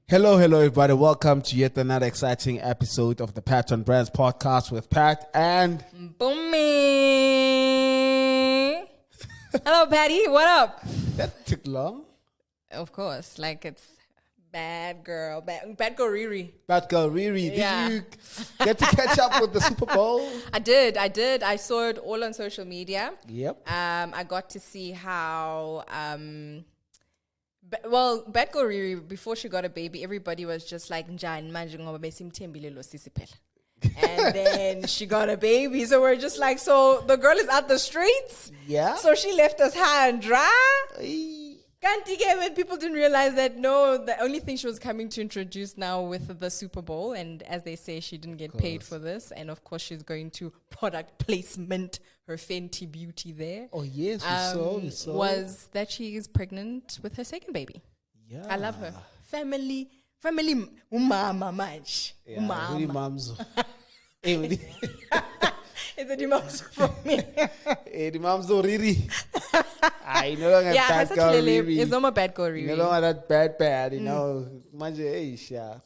Hello, everybody. Welcome to yet another exciting episode of the Pat and Brands podcast with Pat and Mpumi. Hello, Patty. What up? That took long. Of course, like it's bad girl Riri. Bad girl Riri. Yeah. Did you get to catch up with the Super Bowl? I did. I saw it all on social media. Yep. I got to see how bad girl Riri, before she got a baby, everybody was just like njani manje ngoba besimthembile lo sisi phela. And then she got a baby, so we're just like, so the girl is out the streets. Yeah. So she left us high and dry. Hey. But people didn't realize that the only thing she was coming to introduce now with the Super Bowl, and as they say, she didn't get paid for this, and of course she's going to product placement her Fenty Beauty there. Oh yes, we saw. Was that she is pregnant with her second baby. Yeah. I love her. Family, umama manje. Yeah, Umama. really mamzo. It's a dimamzo from me. The mamzo Riri. I no longer bad girl Riri. It's not my bad girl Riri. No longer that bad, you know. Manje, hey, yeah.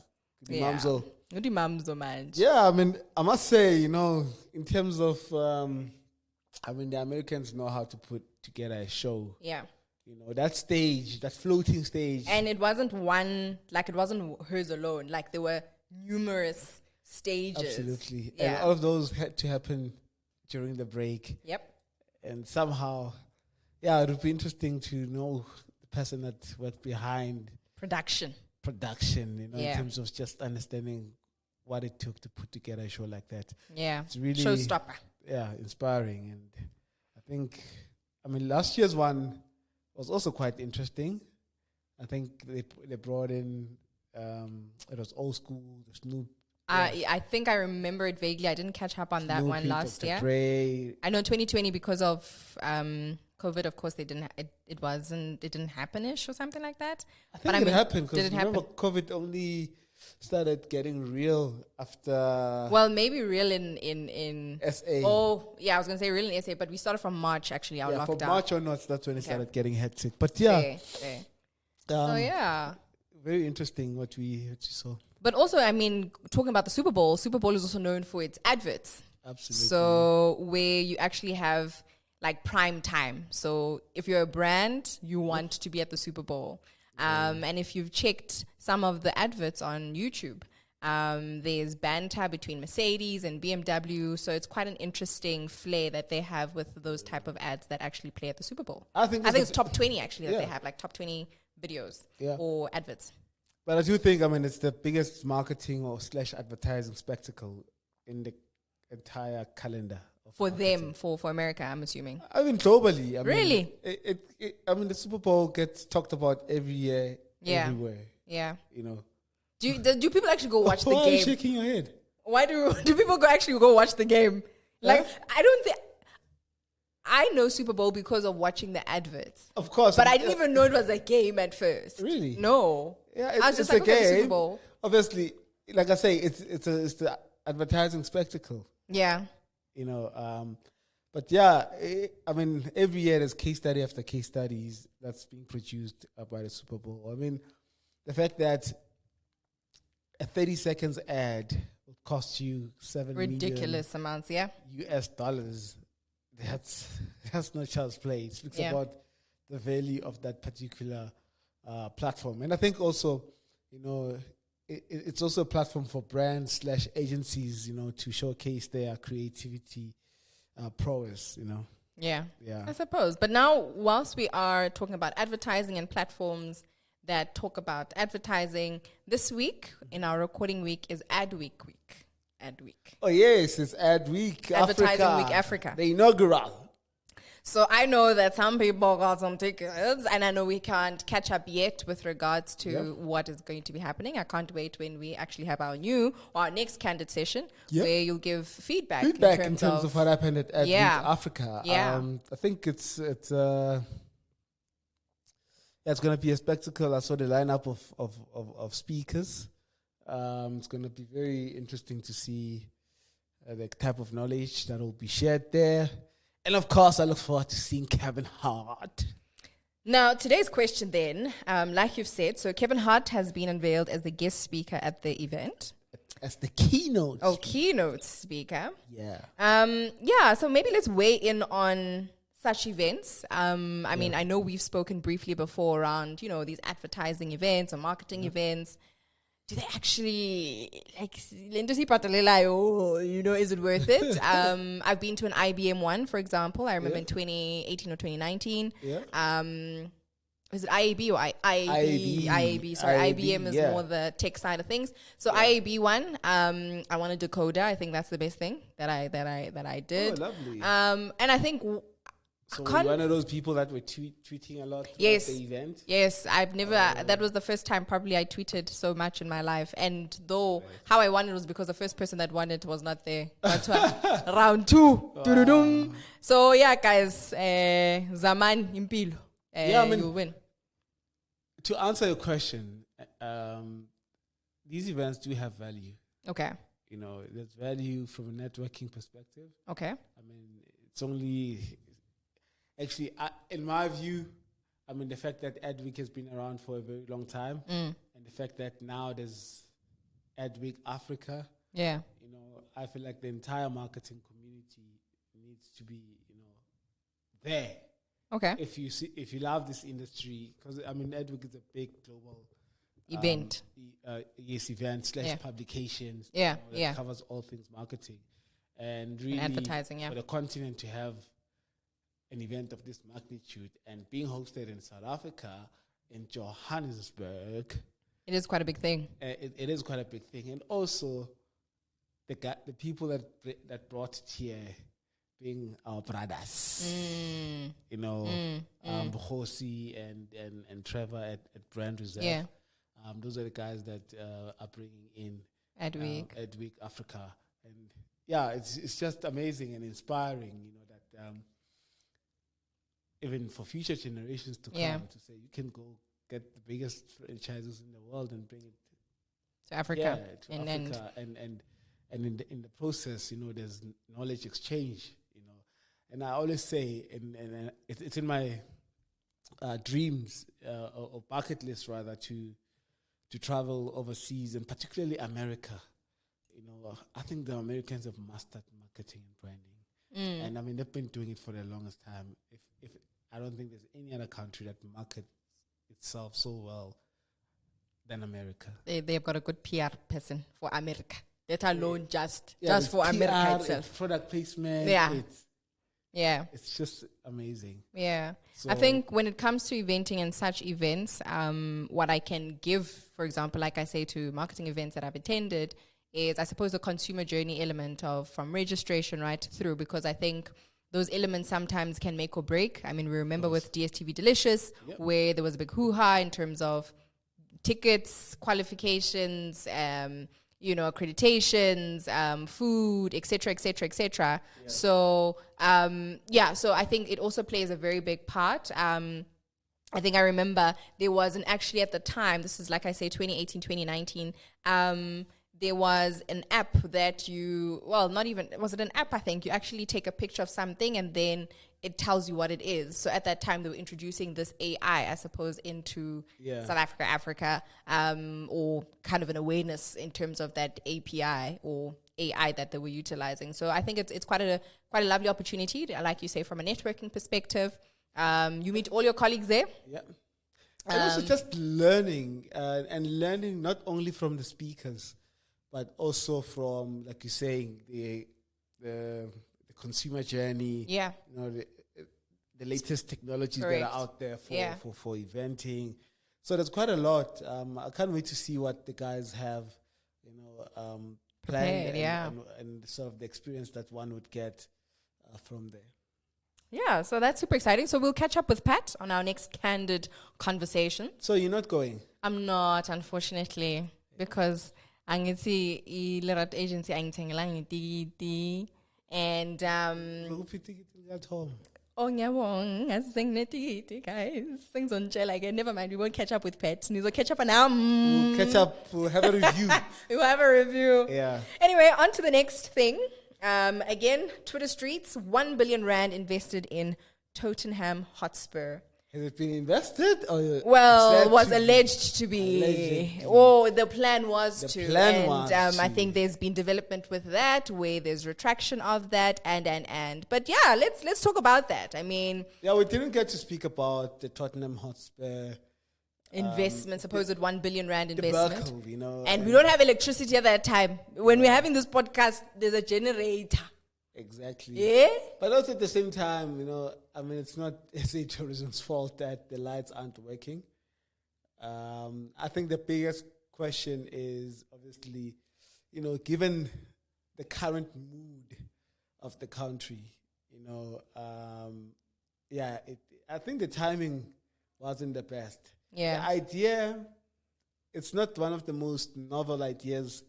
The mamzo. What dimamzo manje? Yeah, I mean, I must say, you know, in terms of, the Americans know how to put together a show. Yeah. You know, that stage, that floating stage. And it wasn't it wasn't hers alone. Like, there were numerous stages. Absolutely. Yeah. And all of those had to happen during the break. Yep. And somehow, yeah, it would be interesting to know the person that worked behind Production, you know, in terms of just understanding what it took to put together a show like that. Yeah. It's really showstopper. Yeah, inspiring. And I think, last year's one was also quite interesting. I think they brought in, it was old school, the Snoop. I think I remember it vaguely. I didn't catch up on that Snoopy, one last Dr. year. Dre. I know 2020 because of COVID. Of course, they didn't. It didn't happen-ish or something like that. I think it happened because remember happen? COVID only started getting real after. Well, maybe real in SA. Oh, yeah, I was gonna say real in SA, but we started from March actually. Our lockdown. From March onwards, that's when it started getting hectic. But yeah, Fair. so yeah, very interesting what we saw. But also, talking about the Super Bowl is also known for its adverts. Absolutely. So where you actually have like prime time. So if you're a brand, you want to be at the Super Bowl. And if you've checked some of the adverts on YouTube, there's banter between Mercedes and BMW. So it's quite an interesting flair that they have with those type of ads that actually play at the Super Bowl. I think it's top 20 actually that they have, like top 20 videos or adverts. But I do think, it's the biggest marketing or / advertising spectacle in the entire calendar. For them, for America, I'm assuming. Globally. Really? The Super Bowl gets talked about every year, everywhere. Yeah. You know. Do people actually go watch the game? Why are you shaking your head? Why do people actually go watch the game? Like, I don't think... I know Super Bowl because of watching the adverts. Of course. But I didn't even know it was a game at first. Really? No. Yeah, I was just like, a game. Super Bowl. Obviously, like I say, it's the advertising spectacle. Yeah. You know, but yeah, every year there's case study after case studies that's being produced by the Super Bowl. The fact that a 30 seconds ad will cost you $7 ridiculous amounts, yeah. US dollars. That's not child's play. It speaks about the value of that particular platform. And I think also, you know, it's also a platform for brands / agencies, you know, to showcase their creativity prowess, you know. Yeah, I suppose. But now, whilst we are talking about advertising and platforms that talk about advertising, this week, in our recording week, is Ad Week. Oh, yes, it's Ad Week Advertising Week Africa. The inaugural. So I know that some people got some tickets, and I know we can't catch up yet with regards to what is going to be happening. I can't wait when we actually have our next Candid Session, where you'll give feedback in terms of what happened at Ad Week Africa. Yeah. I think it's going to be a spectacle. I saw the lineup of speakers. It's going to be very interesting to see the type of knowledge that will be shared there. And of course, I look forward to seeing Kevin Hart. Now, today's question then, like you've said, so Kevin Hart has been unveiled as the guest speaker at the event. As the keynote. Oh, keynote speaker. Yeah. So maybe let's weigh in on such events. I mean, I know we've spoken briefly before around, these advertising events or marketing events. Do they actually, is it worth it? I've been to an IBM one, for example. I remember in 2018 or 2019. Was it IAB or IAB? IAB. Sorry, IBM is more the tech side of things. So IAB one, I wanted decoder. I think that's the best thing that I did. Oh, lovely. And I think so were you one of those people that were tweeting a lot throughout the event? Yes, I've never. That was the first time probably I tweeted so much in my life. And though how I won it was because the first person that won it was not there. That's round 2. So yeah, guys, Zaman Impilo. You win. To answer your question, these events do have value. Okay. There's value from a networking perspective. Okay. I mean, it's only... Actually, in my view, the fact that Adweek has been around for a very long time, and the fact that now there's Adweek Africa, I feel like the entire marketing community needs to be, there. Okay. If you love this industry, because Adweek is a big global event. Event / publications. Yeah. That covers all things marketing, and really and advertising. Yeah. For the continent to have an event of this magnitude and being hosted in South Africa, in Johannesburg. It is quite a big thing. It is quite a big thing. And also, the people that brought it here being our brothers. Bukhosi and Trevor at Brand Reserve. Yeah. Those are the guys that are bringing in Adweek Africa. And it's just amazing and inspiring, that... even for future generations to come, to say you can go get the biggest franchises in the world and bring it to Africa. And in the process, there's knowledge exchange. And I always say, and it's in my dreams or bucket list rather to travel overseas, and particularly America. I think the Americans have mastered marketing and branding. And they've been doing it for the longest time. If I don't think there's any other country that markets itself so well than America. They've got a good PR person for America. Let alone just for PR, America itself. Product placement. It's just amazing. Yeah. So I think when it comes to eventing and such events, what I can give, for example, like I say to marketing events that I've attended, is I suppose the consumer journey element of from registration right through, because I think those elements sometimes can make or break. I mean, we remember with DSTV Delicious, where there was a big hoo-ha in terms of tickets, qualifications, accreditations, food, etc. Yeah. So, so I think it also plays a very big part. I think I remember there wasn't actually at the time, this is like I say, 2018, 2019, there was an app that was it an app? I think you actually take a picture of something and then it tells you what it is. So at that time they were introducing this AI, I suppose, into South Africa, or kind of an awareness in terms of that API or AI that they were utilizing. So I think it's quite a lovely opportunity, like you say, from a networking perspective. You meet all your colleagues there. Yeah. And also just learning, and learning not only from the speakers, but also from, like you're saying, the consumer journey. Yeah. The latest technologies that are out there for eventing. So there's quite a lot. I can't wait to see what the guys have, planned and sort of the experience that one would get from there. Yeah, so that's super exciting. So we'll catch up with Pat on our next Candid conversation. So you're not going? I'm not, unfortunately, because angithi iLerat agency angithengelanga itikiti and at home. Oh ngiyabonga ngasenginetikiti guys. Sengizonitshela ke, never mind, we won't catch up with Pat. We'll catch up now. We'll catch up, we'll have a review. We'll have a review. Yeah. Anyway, on to the next thing. Again, Twitter streets, 1 billion rand invested in Tottenham Hotspur. Has it been invested? Or well, was alleged to be. Oh, the plan was the to. Plan was I to. think there's been development with that, where there's retraction of that, and. But yeah, let's talk about that. I mean, Yeah, we didn't get to speak about the Tottenham Hotspur investment, supposed 1 billion rand investment. debacle, you know. And we don't have electricity at that time. When we're having this podcast, there's a generator. Exactly. Yeah? But also at the same time, you know, I mean, it's not SA Tourism's fault that the lights aren't working. I think the biggest question is obviously, you know, given the current mood of the country, you know, I think the timing wasn't the best. Yeah. The idea, it's not one of the most novel ideas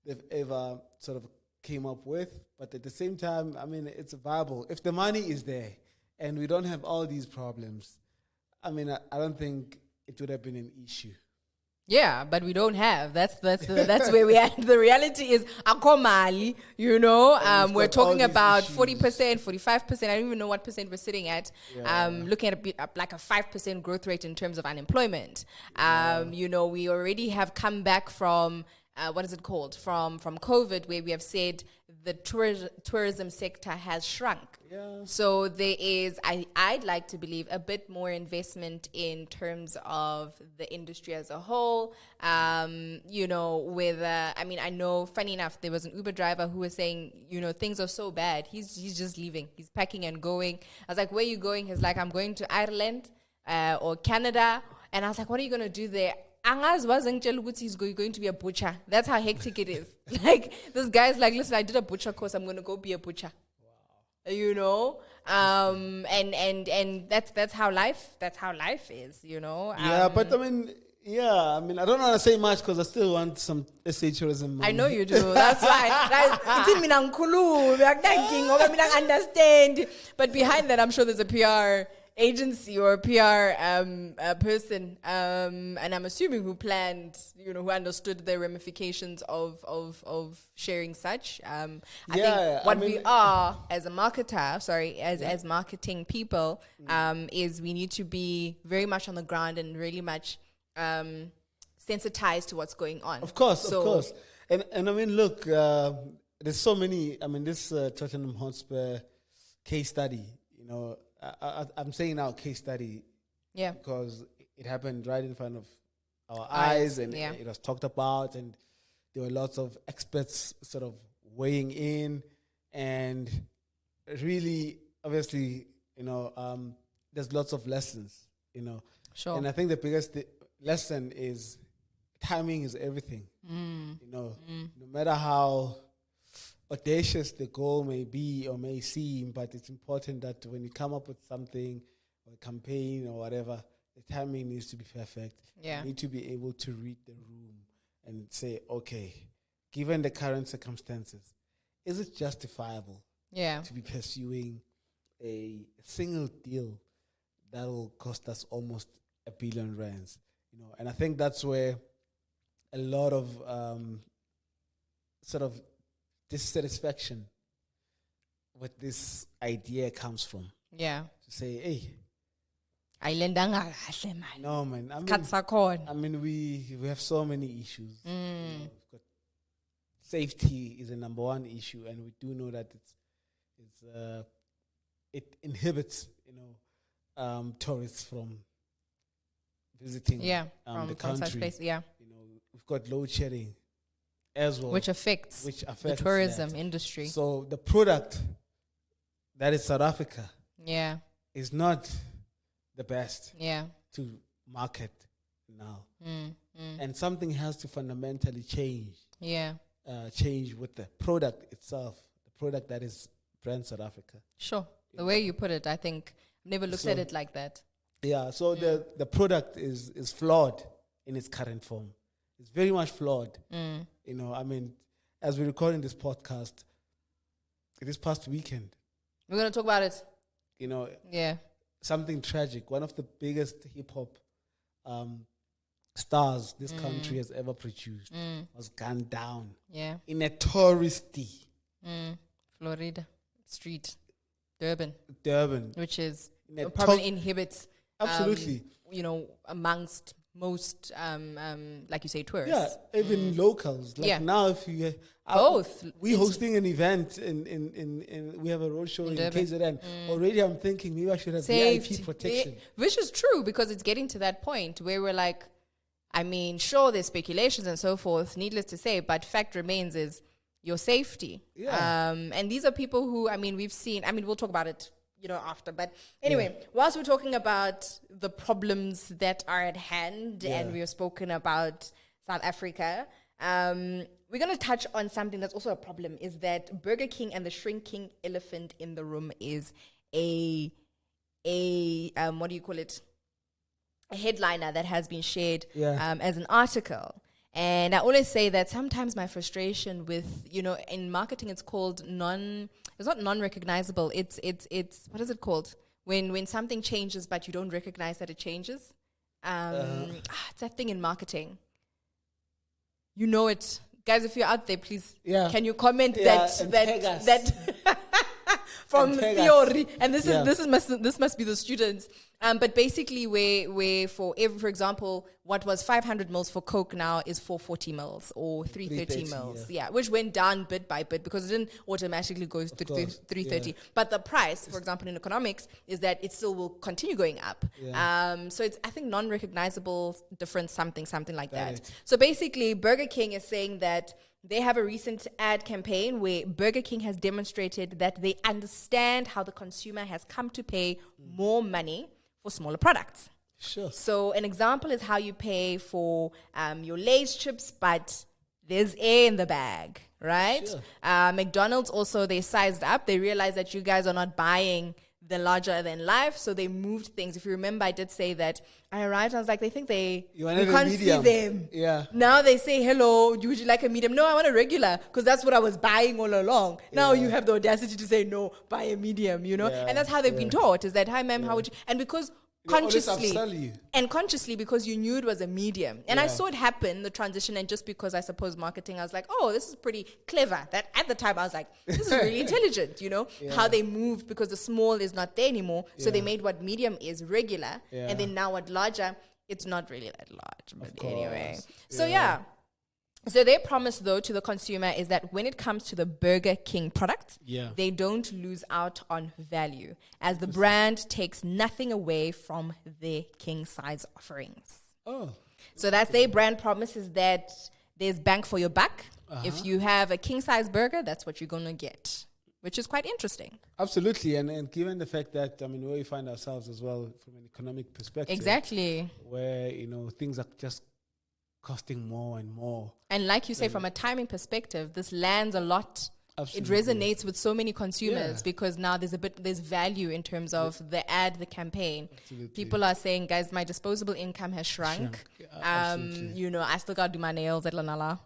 they've ever sort of came up with, but at the same time, I mean, it's viable. If the money is there and we don't have all these problems, I mean, I don't think it would have been an issue. Yeah, but we don't have. That's where we are. The reality is, akomali, you know, we're talking about 40%, 45%. I don't even know what percent we're sitting at. Yeah. Looking at like a 5% growth rate in terms of unemployment. You know, we already have come back from what is it called? From COVID, where we have said the tourism sector has shrunk. Yeah. So there is, I'd like to believe, a bit more investment in terms of the industry as a whole. You know, with, I mean, I know, funny enough, there was an Uber driver who was saying, you know, things are so bad. He's just leaving. He's packing and going. I was like, where are you going? He's like, I'm going to Ireland or Canada. And I was like, what are you going to do there? Angas wasn't he's going to be a butcher. That's how hectic it is. Like, this guy's like, listen, I did a butcher course. I'm going to go be a butcher. Wow. You know? And that's how life is, you know? Yeah, but I mean, I don't want to say much because I still want some SA tourism money. I know you do. That's why. I understand. But behind that, I'm sure there's a PR agency or a PR person, and I'm assuming who planned, you know, who understood the ramifications of sharing such. I think what we are as a marketer, as marketing people, is we need to be very much on the ground and really much sensitized to what's going on. Of course. And I mean, look, there's so many. I mean, this Tottenham Hotspur case study, you know. I'm saying now case study, because it happened right in front of our eyes, and it was talked about, and there were lots of experts sort of weighing in, and really, obviously, you know, there's lots of lessons, you know. Sure. And I think the biggest lesson is timing is everything. You know, no matter how audacious the goal may be or may seem, but it's important that when you come up with something or a campaign or whatever, the timing needs to be perfect. Yeah. You need to be able to read the room and say, okay, given the current circumstances, is it justifiable to be pursuing a single deal that will cost us almost R1 billion? You know, and I think that's where a lot of sort of dissatisfaction with this idea comes from. Yeah. To say, hey, no, man. I mean, we have so many issues. You know, we've got safety is the number one issue, and we do know that it inhibits, you know, tourists from visiting the country. Such place, You know, we've got load shedding as well, which affects the tourism industry. So the product that is South Africa is not the best to market now. And something has to fundamentally change. Change with the product itself, the product that is brand South Africa. Sure. The way you put it, I think, never looked at it like that. Yeah, so the product is flawed in its current form. It's very much flawed. You know, I mean, as we're recording this podcast, this past weekend, we're going to talk about it. You know, something tragic. One of the biggest hip hop stars this country has ever produced was gunned down. In a touristy Florida street, Durban, which is probably inhibits Absolutely. Amongst most, like you say, tourists. Yeah, even locals. Like now, if you both, we're hosting an event in we have a roadshow in KZN. Already, I'm thinking maybe I should have VIP protection, which is true because it's getting to that point where we're like, I mean, sure, there's speculations and so forth. Needless to say, but fact remains is your safety. Yeah. And these are people who, I mean, we've seen. I mean, we'll talk about it after. But anyway, whilst we're talking about the problems that are at hand and we've spoken about South Africa, we're going to touch on something that's also a problem, is that Burger King and the shrinking elephant in the room is a what do you call it? A headliner that has been shared as an article. And I always say that sometimes my frustration with, in marketing, it's called it's not non-recognizable. It's what is it called? When something changes, but you don't recognize that it changes. It's that thing in marketing. You know it. Guys, if you're out there, please, can you comment that from theory? And this must be the students. But basically, where for example, what was 500 mils for Coke now is 440 mils or 330 mils. Yeah, which went down bit by bit because it didn't automatically go to 330. But the price, for example, in economics, is that it still will continue going up. So it's, I think, non-recognizable difference, something like that. So basically, Burger King is saying that they have a recent ad campaign where Burger King has demonstrated that they understand how the consumer has come to pay more money for smaller products. Sure. So an example is how you pay for your Lay's chips, but there's air in the bag, right? Sure. McDonald's also, they sized up. They realized that you guys are not buying the larger than life, so they moved things. If you remember, I did say that I arrived, I was like, they think we can't see them. Yeah. Now they say, hello, would you like a medium? No, I want a regular, because that's what I was buying all along. Now you have the audacity to say, no, buy a medium, And that's how they've been taught, is that, hi, ma'am, how would you? And because consciously because you knew it was a medium. And I saw it happen, the transition, and just because I suppose marketing, I was like, oh, this is pretty clever. That at the time I was like, this is really intelligent, how they moved, because the small is not there anymore. So they made what medium is regular, and then now what larger, it's not really that large. But anyway. So their promise, though, to the consumer is that when it comes to the Burger King product, they don't lose out on value, as the brand takes nothing away from their king size offerings. Oh. So that's their brand promise, is that there's bang for your buck. If you have a king size burger, that's what you're going to get, which is quite interesting. Absolutely. And given the fact that, where we find ourselves as well from an economic perspective. Exactly. Where, things are just costing more and more. And like you say, from a timing perspective, this lands a lot. Absolutely. It resonates with so many consumers because now there's value in terms of the ad, the campaign. Absolutely. People are saying, guys, my disposable income has shrunk. I still got to do my nails at Lanala.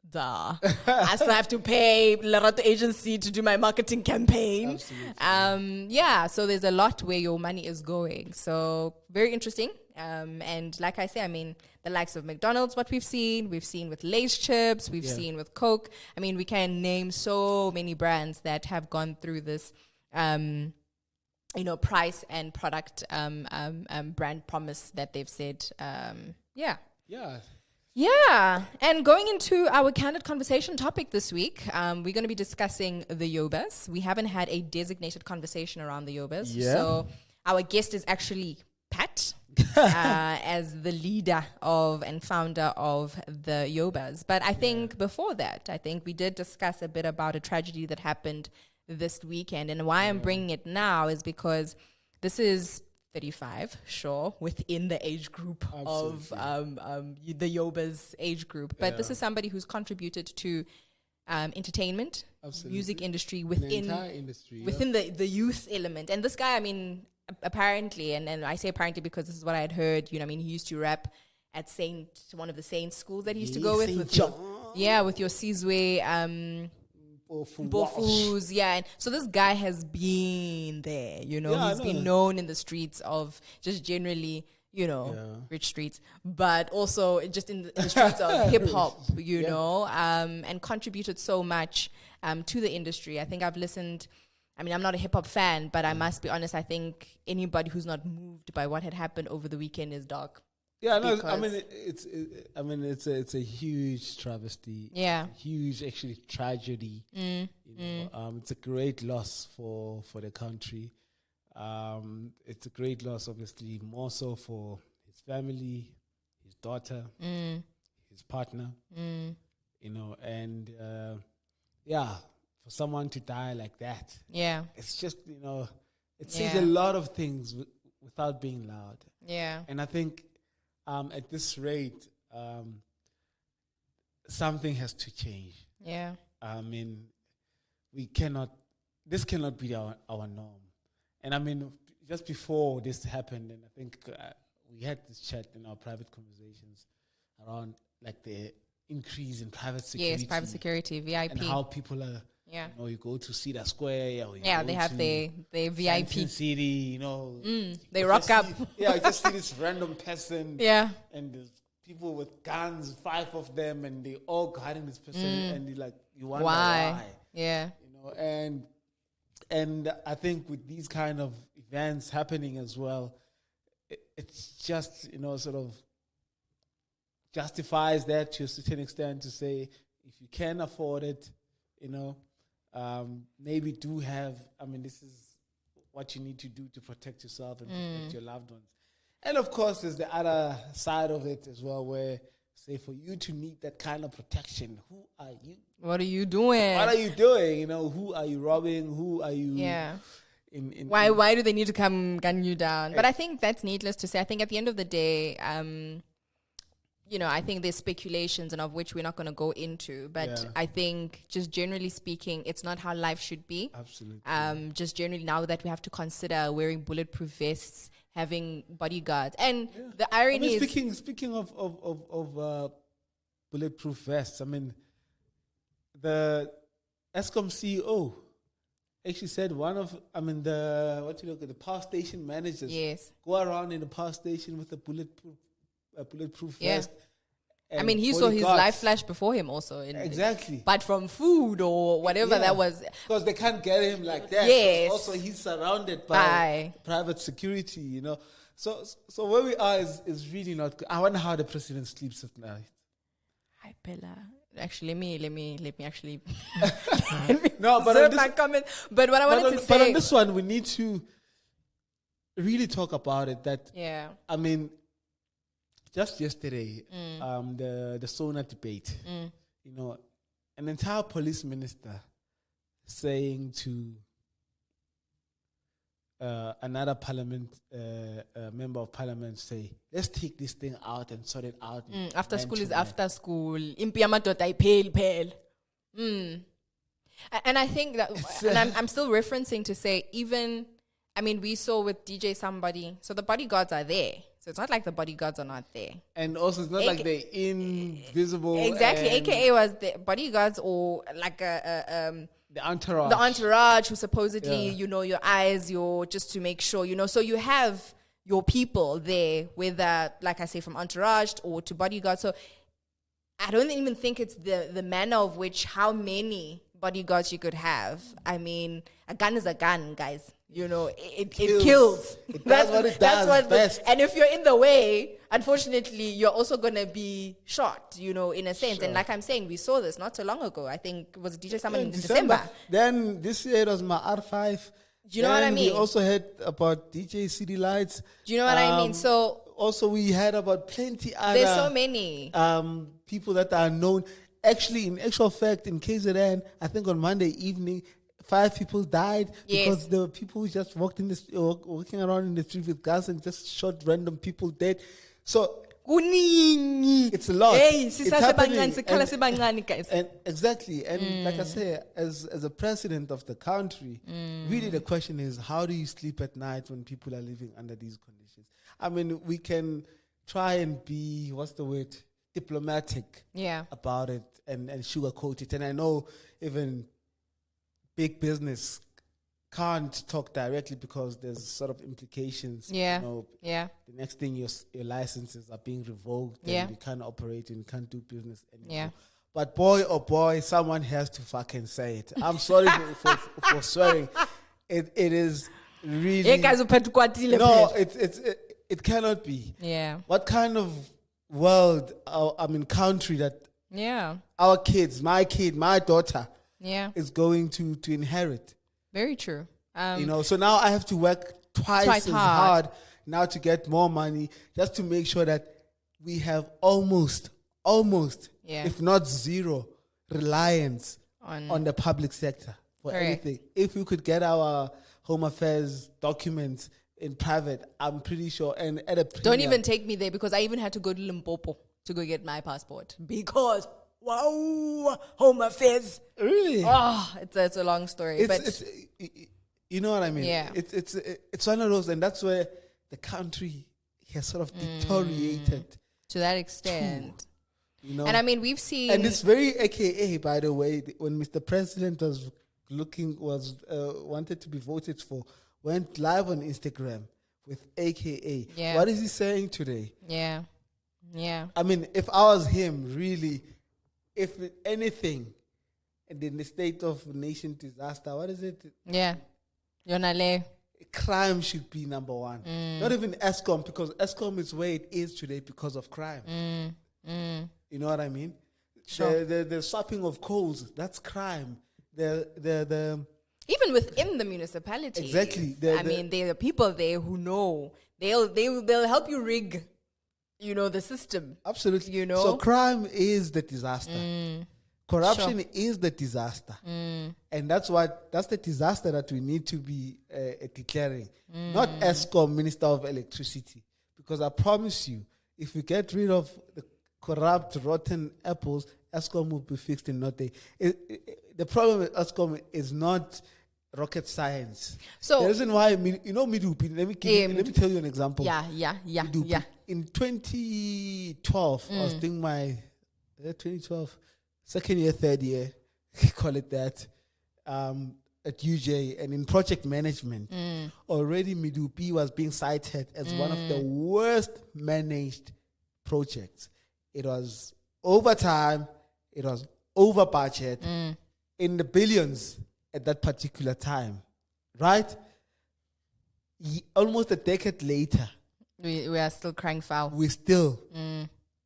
Duh. I still have to pay Larato agency to do my marketing campaign. Absolutely. So there's a lot where your money is going. So very interesting. And like I say, the likes of McDonald's, what we've seen with Lay's chips, we've seen with Coke. We can name so many brands that have gone through this, price and product brand promise that they've said. Yeah, and going into our candid conversation topic this week, we're going to be discussing the Yobas. We haven't had a designated conversation around the Yobas. So our guest is actually Pat, as the leader of and founder of the Yobas. But I think before that, we did discuss a bit about a tragedy that happened this weekend. And why I'm bringing it now is because this is 35, sure, within the age group of the Yobas age group. But this is somebody who's contributed to entertainment, music industry, within the youth element. And this guy, apparently, and I say apparently because this is what I had heard, he used to rap at one of the Saint schools that he used to go with your Sizwe, Bofus, and so this guy has been there, he's been known in the streets of just generally, rich streets, but also just in the streets of hip hop, and contributed so much to the industry. I think I've listened I mean, I'm not a hip hop fan, but I must be honest. I think anybody who's not moved by what had happened over the weekend is dark. Yeah, no, I mean it's a huge travesty. Yeah, huge actually tragedy. It's a great loss for the country. It's a great loss, obviously, more so for his family, his daughter, his partner. And for someone to die like that, it's just it says a lot of things without being loud. Yeah, and I think. At this rate, something has to change. Yeah. I mean, this cannot be our norm. And I mean, just before this happened, and I think we had this chat in our private conversations around like the increase in private security. Yes, private security, VIP. And how people are, you go to Cedar Square. Or they have their VIP. City, they rock up. You just see this random person. Yeah. And there's people with guns, 5 of them, and they all guarding this person. And you wonder why. Yeah. And I think with these kind of events happening as well, it's just, sort of justifies that to a certain extent to say, if you can afford it, maybe do have, this is what you need to do to protect yourself and protect your loved ones. And of course, there's the other side of it as well, where, say, for you to need that kind of protection, who are you? What are you doing? What are you doing? Who are you robbing? Who are you? Yeah. Why do they need to come gun you down? But I think that's needless to say. I think at the end of the day, I think there's speculations and of which we're not going to go into. But I think just generally speaking, it's not how life should be. Absolutely. Just generally now that we have to consider wearing bulletproof vests, having bodyguards. And the irony is... Speaking of bulletproof vests, the ESCOM CEO actually said the power station managers go around in the power station with a bulletproof vest. He saw his life flash before him also. Exactly. But from food or whatever that was. Because they can't get him like that. Yes. Also, he's surrounded by private security, So where we are is really not good. I wonder how the president sleeps at night. Hi, Bella. Actually, let me actually no, but my comment. But what I wanted to say, but on this one, we need to really talk about it. That just yesterday, the SONA debate, an entire police minister saying to another member of parliament, say, let's take this thing out and sort it out. After school is after school. Impi yamadoda iphele. And I think that, and I'm still referencing to say, even, we saw with DJ somebody, so the bodyguards are there. So it's not like the bodyguards are not there. And also it's not like they're invisible. Exactly. AKA was the bodyguards or like the entourage. The entourage who supposedly, your eyes, just to make sure, so you have your people there, whether, like I say, from entourage or to bodyguards. So I don't even think it's the manner of which how many bodyguards you could have. A gun is a gun, guys. It kills. It does what it does best. And if you're in the way, unfortunately, you're also going to be shot, in a sense. Sure. And like I'm saying, we saw this not so long ago. I think it was DJ Summer in December. Then this year it was my R5. Do you know what I mean? We also heard about DJ City Lights. Do you know what I mean? So also we heard about plenty other... There's so many. People that are known. Actually, in actual fact, in KZN, I think on Monday evening, 5 people died because there were people who just walking around in the street with guns and just shot random people dead. So it's a lot. It's happening. And exactly. And like I say, as a president of the country, really the question is, how do you sleep at night when people are living under these conditions? We can try and be, diplomatic about it and sugarcoat it. And I know even big business can't talk directly because there's sort of implications. The next thing, your licenses are being revoked and you can't operate and you can't do business anymore. But boy, oh boy, someone has to fucking say it. I'm sorry for swearing. it is really Hey guys, no, it cannot be. Yeah. What kind of world, country that our kids, my kid, my daughter, is going to inherit? Very true. So now I have to work twice as hard now to get more money just to make sure that we have almost, if not zero, reliance on the public sector for anything. If we could get our Home Affairs documents in private, I'm pretty sure, and at a premium. Don't even take me there, because I even had to go to Limpopo to go get my passport, because Home Affairs. Really? Oh, it's a long story. But you know what I mean? Yeah. It's one of those, and that's where the country has sort of deteriorated to that extent. And I mean, we've seen, and it's very AKA, by the way, when Mr. President wanted to be voted for, went live on Instagram with AKA. Yeah. What is he saying today? Yeah. I mean, if I was him, really, if anything, and in the state of nation disaster, what is it? Yeah. Yonale. Crime should be number one. Not even ESCOM, because ESCOM is where it is today because of crime. You know what I mean? Sure. The swapping of codes, that's crime. Even within the municipality. Exactly. There are people there who know. They'll help you rig, the system. Absolutely. So crime is the disaster. Corruption is the disaster. And that's the disaster that we need to be declaring. Not ESCOM, Minister of Electricity. Because I promise you, if we get rid of the corrupt, rotten apples, ESCOM will be fixed in no day. The problem with ESCOM is not rocket science. So the reason why, Midupi, let me tell you an example. Yeah. In 2012, I was doing my 2012 second year, third year, call it that, at UJ, and in project management, already Midupi was being cited as one of the worst managed projects. It was over time, it was over budget, in the billions at that particular time, right? Almost a decade later, we are still crying foul. We still,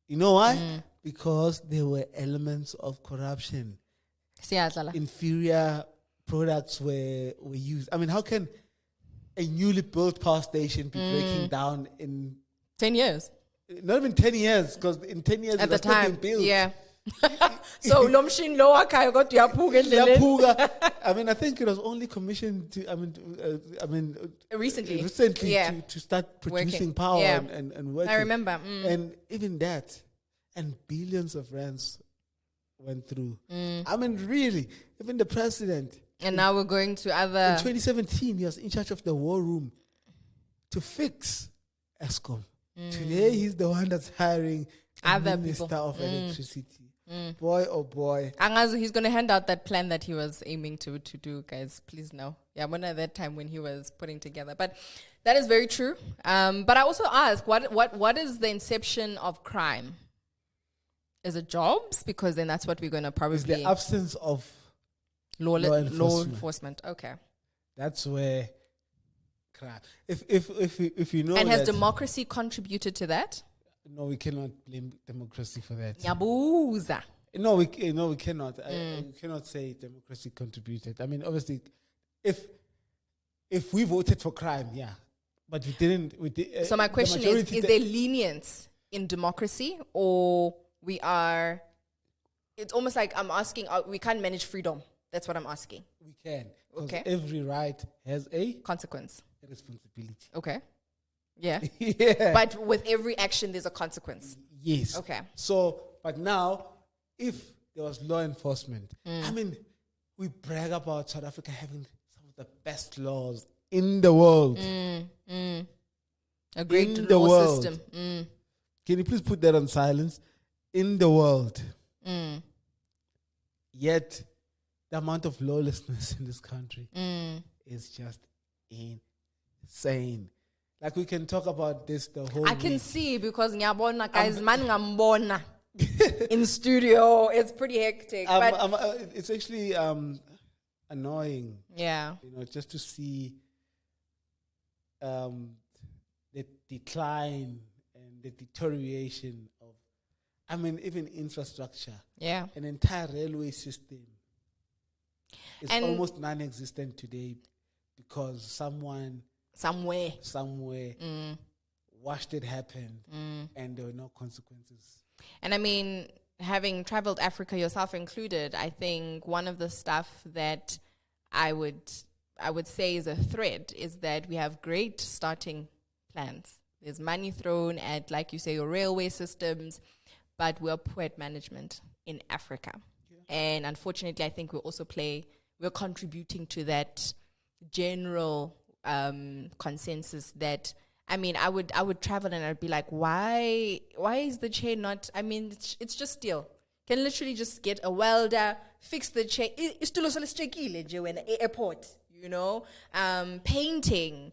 you know why? Because there were elements of corruption. Inferior products were used. I mean, how can a newly built power station be breaking down in 10 years? Not even 10 years, because in 10 years at it was the time, not being built. Yeah. So Lomshin Loa Kai got Yapuga. I mean, I think it was only commissioned recently to start producing power and working. I remember. And even that, and billions of rands went through. I mean, really, even the president. And now we're going to other. In 2017, he was in charge of the war room to fix ESCOM. Today, he's the one that's hiring other Minister people. of Electricity. Boy, oh boy. Angazu, he's going to hand out that plan that he was aiming to do, guys. Please know. Yeah, when at that time when he was putting together. But that is very true. But I also ask, what is the inception of crime? Is it jobs? Because then that's what we're going to probably... It's the absence of law enforcement. Okay. That's where crime... If you know... And has democracy contributed to that? No, we cannot blame democracy for that. Yabuza. No, we cannot. We cannot say democracy contributed. I mean, obviously, if we voted for crime, yeah, but we didn't. So my question is there lenience in democracy, or we are? It's almost like I'm asking. We can't manage freedom. That's what I'm asking. We can. Okay. Every right has a consequence. A responsibility. Okay. Yeah. Yeah. But with every action, there's a consequence. Yes. Okay. So, but now, if there was law enforcement, I mean, we brag about South Africa having some of the best laws in the world. A great law system. Can you please put that on silence? In the world. Yet, the amount of lawlessness in this country is just insane. Like, we can talk about this the whole I can see, because ngiyabona guys, man ngambona in studio. It's pretty hectic. It's actually annoying. Yeah. Just to see the decline and the deterioration of, even infrastructure. Yeah. An entire railway system is almost non-existent today because someone somewhere watched it happen and there were no consequences. And having traveled Africa yourself included, I think one of the stuff that I would say is a thread is that we have great starting plans. There's money thrown at, like you say, your railway systems, but we're poor at management in Africa. Yeah. And unfortunately, I think we're contributing to that general consensus that, I would travel and I'd be like, why is the chain not, it's just steel. Can literally just get a welder, fix the chain. It's still airport, painting,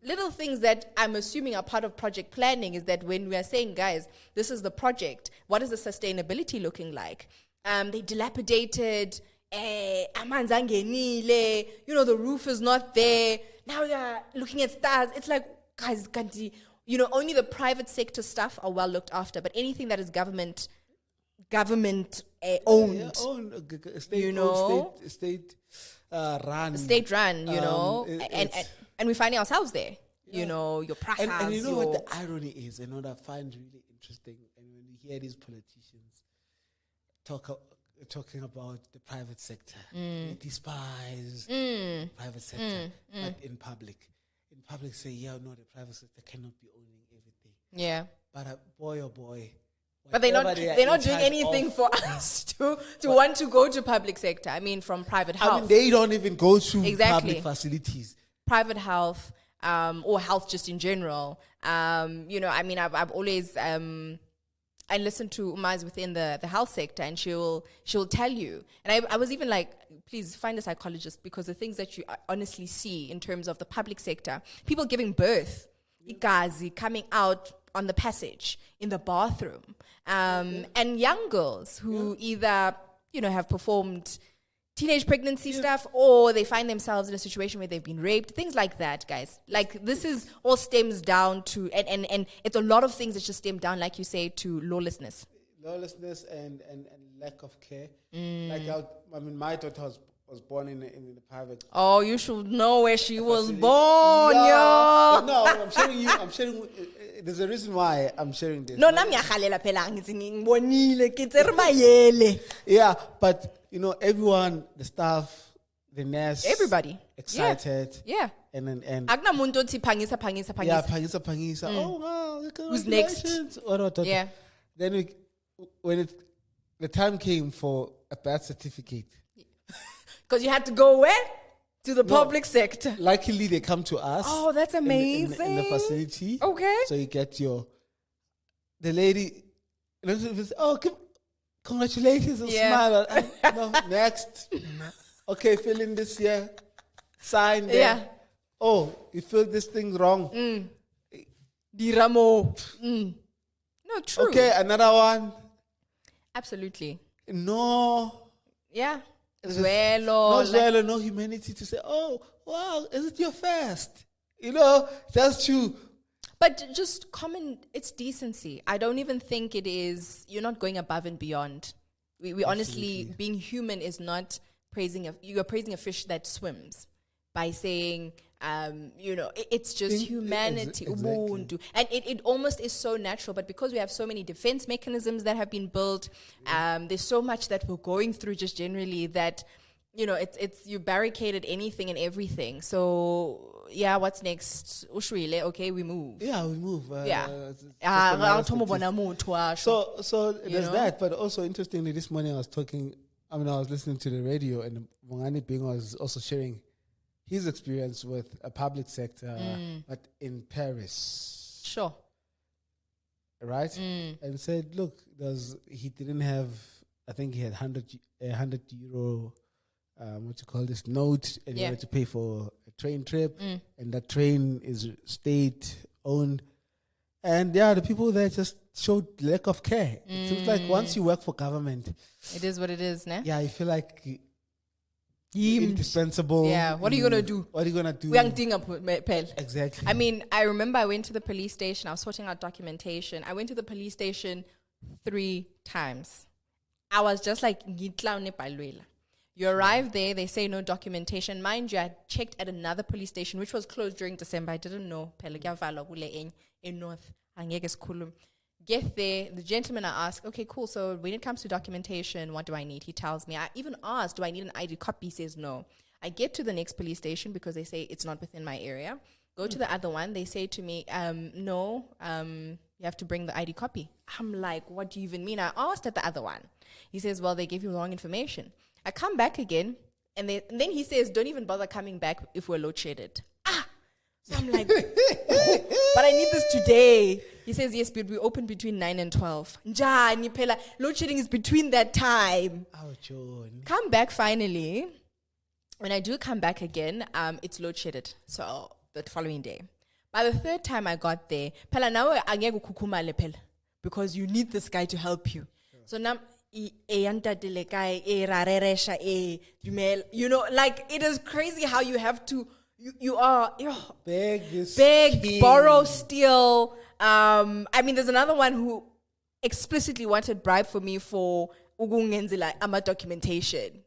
little things that I'm assuming are part of project planning is that when we are saying, guys, this is the project, what is the sustainability looking like? They dilapidated, the roof is not there. Now you're looking at stars. It's like, guys, only the private sector stuff are well looked after, but anything that is government owned, state run, and we find ourselves there. Your process. And what the irony is, and what I find really interesting, and when you hear these politicians talking about the private sector, they despise the private sector, but in public say, the private sector cannot be owning everything. Yeah. But boy, oh boy. But they're not doing anything for us to want to go to public sector. From private health. They don't even go to public facilities. Private health, or health just in general. I've always I listen to Uma's within the health sector, and she'll tell you. And I was even like, please find a psychologist, because the things that you honestly see in terms of the public sector, people giving birth, igazi coming out on the passage, in the bathroom, and young girls who either, have performed teenage pregnancy stuff, or they find themselves in a situation where they've been raped, things like that, guys. Like, this is all stems down to, and it's a lot of things that just stem down, like you say, to lawlessness. Lawlessness and lack of care. Like, my daughter was born in the private. Oh, you should know where she was born, yo. No, I'm sharing. There's a reason why I'm sharing this. No, yeah, but everyone, the staff, the nurse, everybody excited. Yeah. And phangisa. Oh wow, who's next? Yeah. Then when the time came for a birth certificate, because you had to go where? To the public sector. Luckily, they come to us. Oh, that's amazing. In the facility. Okay. So you get the lady, congratulations, and smile. No, next. Okay, fill in this here. Sign there. Yeah. Oh, you filled this thing wrong. Diramo. No, true. Okay, another one. Absolutely. No. Yeah. No humanity to say, oh, wow, is it your first? That's true. But just it's decency. I don't even think it is, you're not going above and beyond. We honestly, being human is not you are praising a fish that swims by saying, it's just humanity. Exactly. And it almost is so natural, but because we have so many defense mechanisms that have been built, there's so much that we're going through just generally that, it's you barricaded anything and everything. So, yeah, what's next? Okay, we move. Yeah, we move. So there's that, but also interestingly, this morning I was listening to the radio, and Mongani Bing was also sharing his experience with a public sector, but in Paris. Sure. Right? And said, look, he didn't have, I think he had 100 euro, note, and he had to pay for a train trip, and that train is state owned. And the people there just showed lack of care. It seems like once you work for government, it is what it is, ne? Yeah, you feel like indispensable. Yeah, what are you gonna do? What are you gonna do? Exactly. I mean, I remember I went to the police station. I was sorting out documentation. I went to the police station 3 times. I was just like, you arrive there, they say no documentation. Mind you, I checked at another police station, which was closed during December. I didn't know. In North. Get there, the gentleman I asked, okay, cool. So when it comes to documentation, what do I need? He tells me. I even asked, do I need an ID copy? He says no. I get to the next police station because they say it's not within my area. Go to the other one. They say to me, no, you have to bring the ID copy. I'm like, what do you even mean? I asked at the other one. He says, well, they gave you wrong information. I come back again, and then he says, don't even bother coming back if we're load shedded. So I'm like, but I need this today. He says, yes, but we open between 9 and 12. Load shedding is between that time. Oh, John. Come back finally. When I do come back again, it's load shedded. So the following day. By the third time I got there, because you need this guy to help you. So now, you know, like, it is crazy how you have to, you are beg, borrow, steal. I mean, there's another one who explicitly wanted bribe for me for ama documentation.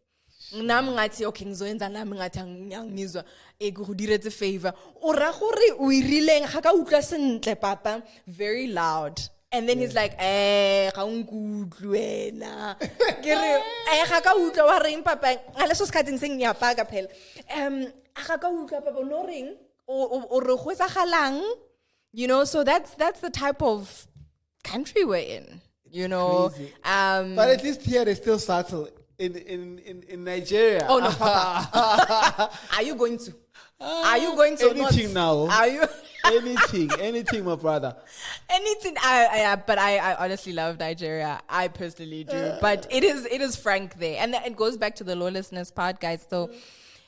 Nam ngati okay ngizoyenza nami ngathi angizwa ekudiretse favor ora gore o irileng ga ka utlwa sentle papa, very loud. And then he's like, ga unkutlu wena. Ke re ga ka utlwa wa reng papa ngaleso skhathi nseng ngiyaphaka phela. Ga ka utlwa papa no reng o re go tsagalang. You know, so that's the type of country we're in, you know. But at least here they still subtle. In Nigeria. Oh no, Papa. Are you going to? Are you going to? Anything now? Are you? anything, my brother. Anything. But I honestly love Nigeria. I personally do. But it is frank there, and it goes back to the lawlessness part, guys. So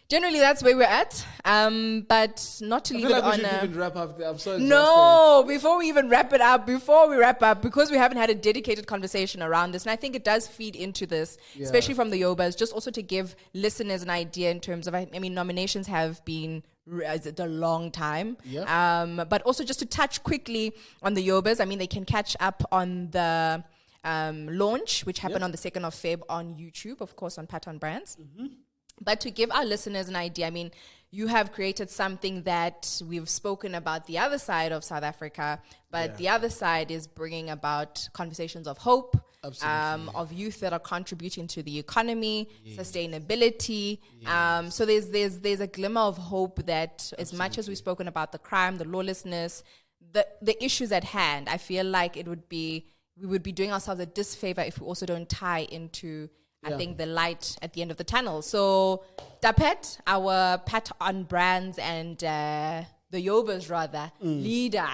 generally, that's where we're at. But not to leave it on. We should even wrap up. I'm sorry. No, before we wrap up, because we haven't had a dedicated conversation around this, and I think it does feed into this, especially from the Yobas, just also to give listeners an idea in terms of, I mean, nominations have been a long time. Yeah. But also just to touch quickly on the Yobas, I mean, they can catch up on the launch, which happened on the 2nd of Feb on YouTube, of course, on Pat and Brands. Mm-hmm. But to give our listeners an idea, I mean, you have created something that we've spoken about the other side of South Africa, but the other side is bringing about conversations of hope, of youth that are contributing to the economy, sustainability. So there's a glimmer of hope that as much as we've spoken about the crime, the lawlessness, the issues at hand, I feel like we would be doing ourselves a disfavor if we also don't tie into I think the light at the end of the tunnel. So, Dapet, our Pat on Brands and the Yobas rather, leader.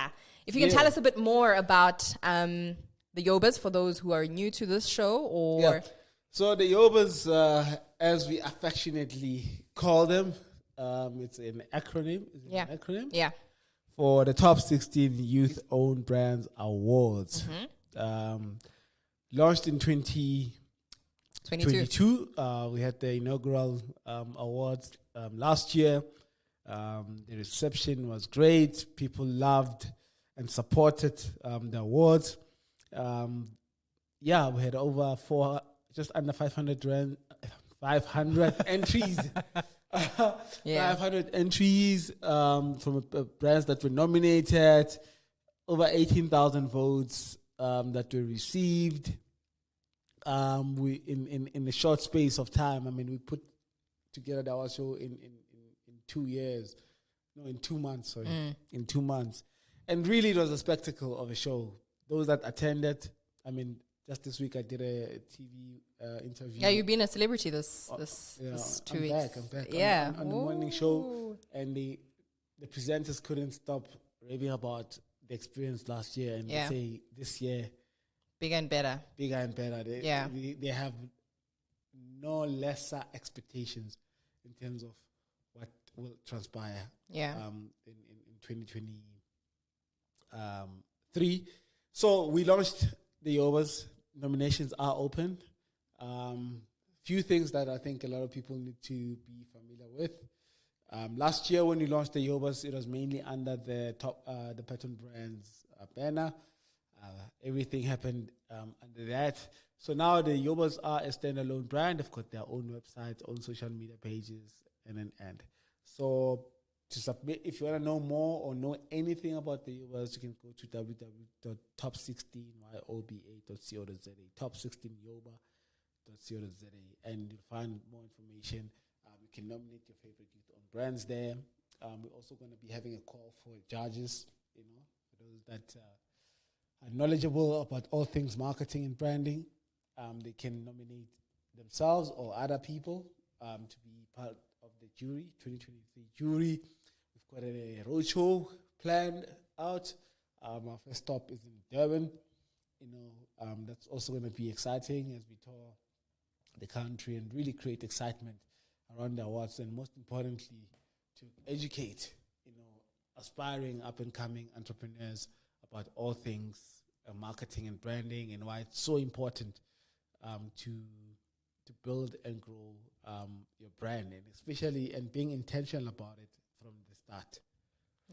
If you can tell us a bit more about the Yobas for those who are new to this show, or so the Yobas, as we affectionately call them, it's an acronym. Is it an acronym? Yeah. For the top 16 youth-owned brands awards, launched in 2022. We had the inaugural awards last year. The reception was great. People loved and supported the awards. We had over just under 500 entries. 500 entries from brands that were nominated. Over 18,000 votes that were received. We in a short space of time. I mean, we put together our show in 2 years. No, in 2 months. Sorry, in 2 months, and really it was a spectacle of a show. Those that attended, I mean, just this week I did a TV interview. Yeah, you've been a celebrity this 2 weeks. I'm back. Yeah, on the morning show, and the presenters couldn't stop raving about the experience last year, and they say this year. Bigger and better. They have no lesser expectations in terms of what will transpire. In 2023. So we launched the Yobas. Nominations are open. few things that I think a lot of people need to be familiar with. Last year when we launched the Yobas, it was mainly under the Pat and Brands banner. Everything happened under that. So now the Yobas are a standalone brand. They've got their own websites, own social media pages, and. So to submit, if you want to know more or know anything about the Yobas, you can go to www.top16yoba.co.za, top16yoba.co.za, and you'll find more information. You can nominate your favorite youth-owned brands there. We're also going to be having a call for judges, for those that are knowledgeable about all things marketing and branding. They can nominate themselves or other people to be part of the jury, 2023 jury. We've got a roadshow planned out. Our first stop is in Durban. That's also going to be exciting as we tour the country and really create excitement around the awards, and most importantly, to educate, aspiring up-and-coming entrepreneurs about all things marketing and branding, and why it's so important to build and grow your brand, and especially being intentional about it from the start.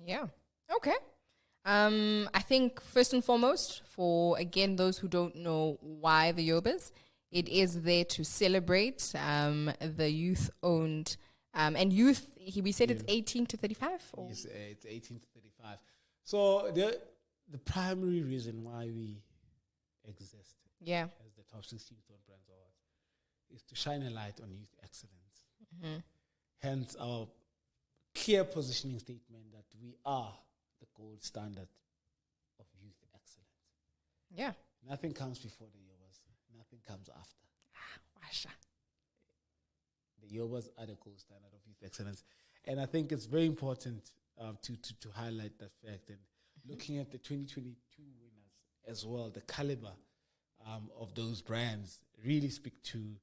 Yeah. Okay. I think first and foremost, for again those who don't know why the Yobas, it is there to celebrate the youth-owned and youth. We said it's 18 to 35. Or? Yes, it's 18 to 35. So the primary reason why we exist, as the Top 16 Brands Awards, is to shine a light on youth excellence. Mm-hmm. Hence our clear positioning statement that we are the gold standard of youth excellence. Yeah. Nothing comes before the Yobas. Nothing comes after. The Yobas are the gold standard of youth excellence. And I think it's very important to highlight that fact. And looking at the 2022 winners as well, the caliber of those brands really speak to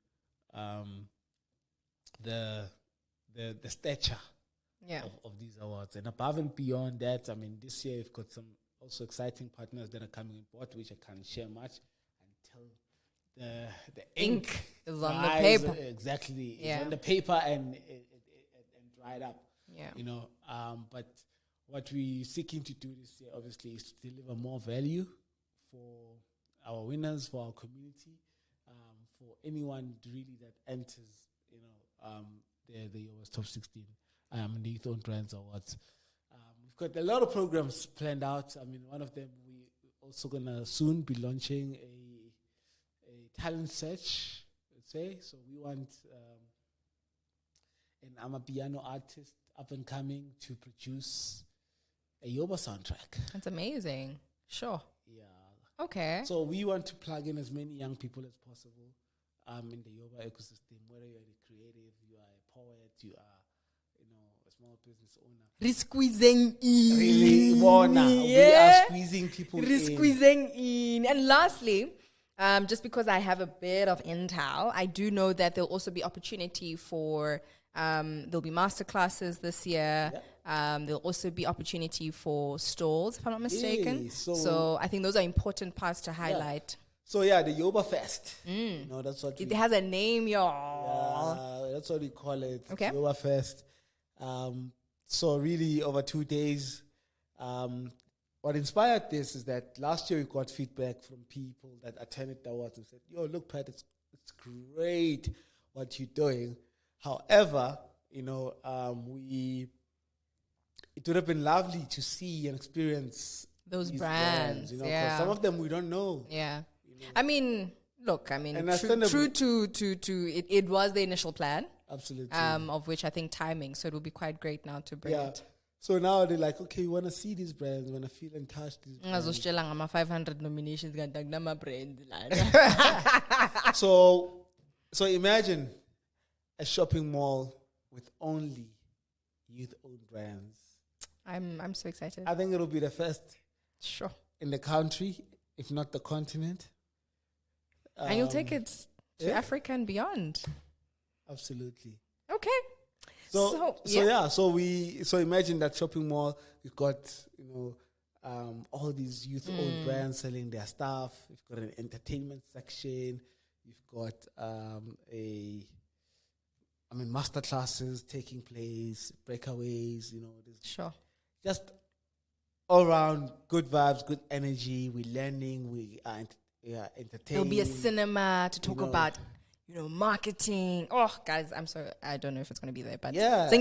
the stature of these awards. And above and beyond that, I mean, this year we've got some also exciting partners that are coming on board, which I can't share much until the ink is on the paper. Exactly. It's on the paper and dried up. Yeah. But what we're seeking to do this year, obviously, is to deliver more value for our winners, for our community, for anyone really that enters, the Yobas Top 16, the Youth Owned Brands Awards. We've got a lot of programs planned out. I mean, one of them, we also gonna soon be launching a talent search, let's say. So we want an Amapiano artist up and coming to produce a Yoba soundtrack. That's amazing. Sure. Yeah. Okay. So we want to plug in as many young people as possible in the Yoba ecosystem, whether you're a creative, you are a poet, you are, a small business owner. Squeezing in. Really, we are squeezing people in. Squeezing in. And lastly, just because I have a bit of intel, I do know that there'll also be opportunity for, there'll be masterclasses this year. Yeah. There'll also be opportunity for stalls, if I'm not mistaken. Yeah, so I think those are important parts to highlight. Yeah. So the Yoba Fest. That's what it has a name, y'all. Yeah, that's what we call it. Okay. Yoba Fest. So really over 2 days. What inspired this is that last year we got feedback from people that attended the awards and said, "Yo, look, Pat, it's great what you're doing. However, it would have been lovely to see and experience those brands. Because some of them we don't know. Yeah. I mean, true to it was the initial plan. Absolutely. Of which I think timing, so it will be quite great now to bring it. So now they're like, okay, we want to see these brands, we want to feel and touch these brands. 500 nominations. So imagine a shopping mall with only youth-owned brands. I'm so excited. I think it'll be the first in the country, if not the continent. And you'll take it to Africa and beyond. Absolutely. Okay. So imagine that shopping mall. We've got all these youth-owned brands selling their stuff. We've got an entertainment section. You've got master classes taking place, breakaways, there's Sure. just all around good vibes, good energy. We're learning, we are entertained. There'll be a cinema to talk about, marketing. Oh, guys, I'm sorry. I don't know if it's going to be there, but it's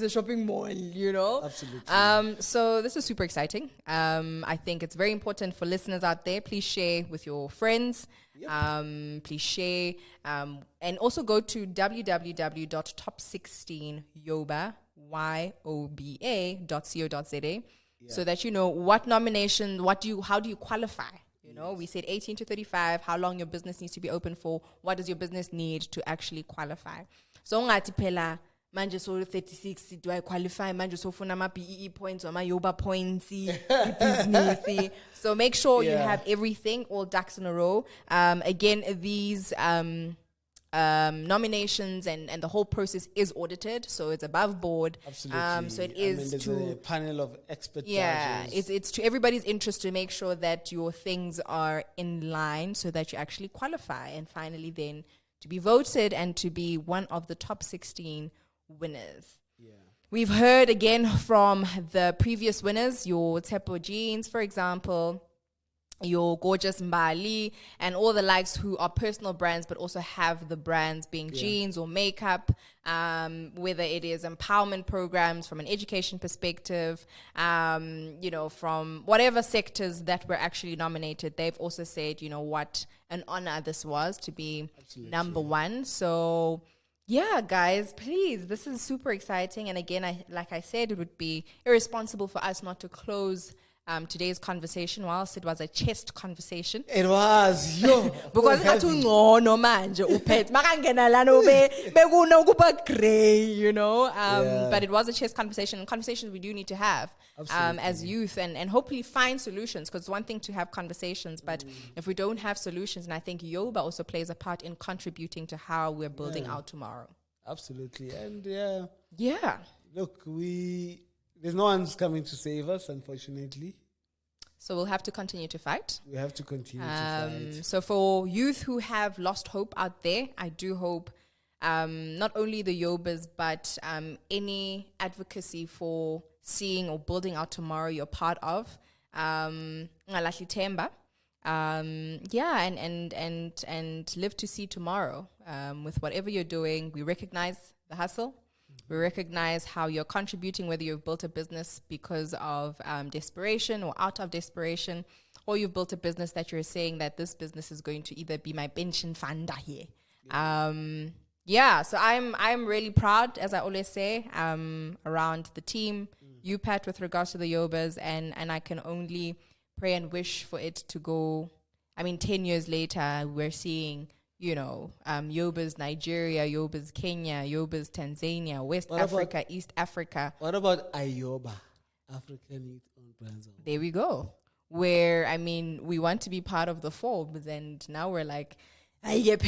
a shopping mall, Absolutely. So this is super exciting. I think it's very important for listeners out there. Please share with your friends. Yep. Please share. And also go to www.top16yoba.co.za so that you know what nomination, how do you qualify? We said 18 to 35, how long your business needs to be open for, what does your business need to actually qualify. So ngathi phela manje so 36 do I qualify manje so funa ama BEE points or my Yoba points business. So make sure you have everything, all ducks in a row. Again, these nominations and the whole process is audited, so it's above board. Absolutely. So it is there's a panel of expert judges. It's to everybody's interest to make sure that your things are in line so that you actually qualify and finally then to be voted and to be one of the top 16 winners. We've heard again from the previous winners, your Tepo Jeans, for example, your Gorgeous Mbali, and all the likes who are personal brands but also have the brands being jeans or makeup, whether it is empowerment programs from an education perspective, from whatever sectors that were actually nominated. They've also said, what an honor this was to be number one. So yeah, guys, please, this is super exciting. And again, like I said, it would be irresponsible for us not to close today's conversation whilst it was a chest conversation. It was, because no manje uphet makangena lana bekuna ukuba gray, but it was a chest conversation, and conversations we do need to have as youth and hopefully find solutions, because it's one thing to have conversations, but if we don't have solutions, and I think Yoba also plays a part in contributing to how we're building out tomorrow. Absolutely. And look, there's no one's coming to save us, unfortunately. So we'll have to continue to fight. We have to continue to fight. So for youth who have lost hope out there, I do hope not only the Yobas, but any advocacy for seeing or building out tomorrow you're part of. And live to see tomorrow. With whatever you're doing, we recognize the hustle. We recognize how you're contributing, whether you've built a business because of desperation or out of desperation, or you've built a business that you're saying that this business is going to either be my pension fund here. So I'm really proud, as I always say, around the team, you, Pat, with regards to the Yobas, and I can only pray and wish for it to go. 10 years later, we're seeing Yobas Nigeria, Yobas Kenya, Yobas Tanzania, West Africa, East Africa. What about Ayoba, African Youth-Owned Brands? There we go. Where, we want to be part of the Forbes, and now we're like, but it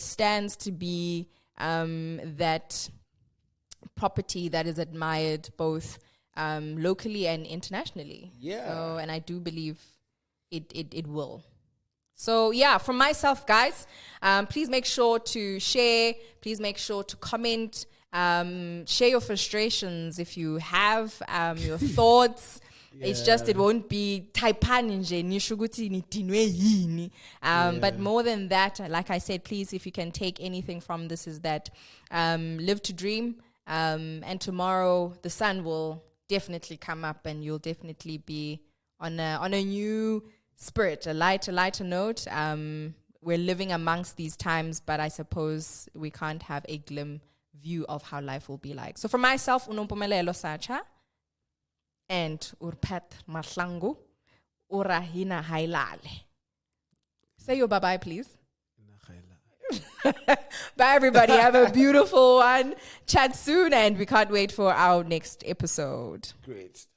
stands to be that property that is admired both locally and internationally. So, and I do believe it will. So from myself, guys, please make sure to share. Please make sure to comment. Share your frustrations if you have your thoughts. It's just, it won't be but more than that, like I said, please, if you can take anything from this, is that live to dream, and tomorrow the sun will definitely come up, and you'll definitely be on a new spirit, a lighter note. We're living amongst these times, but I suppose we can't have a glim view of how life will be like. So for myself, unompumelelo Sacha and Urpat Mahlangu, Urahina Hailale. Say your bye-bye, please. Bye, everybody. Have a beautiful one. Chat soon, and we can't wait for our next episode. Great.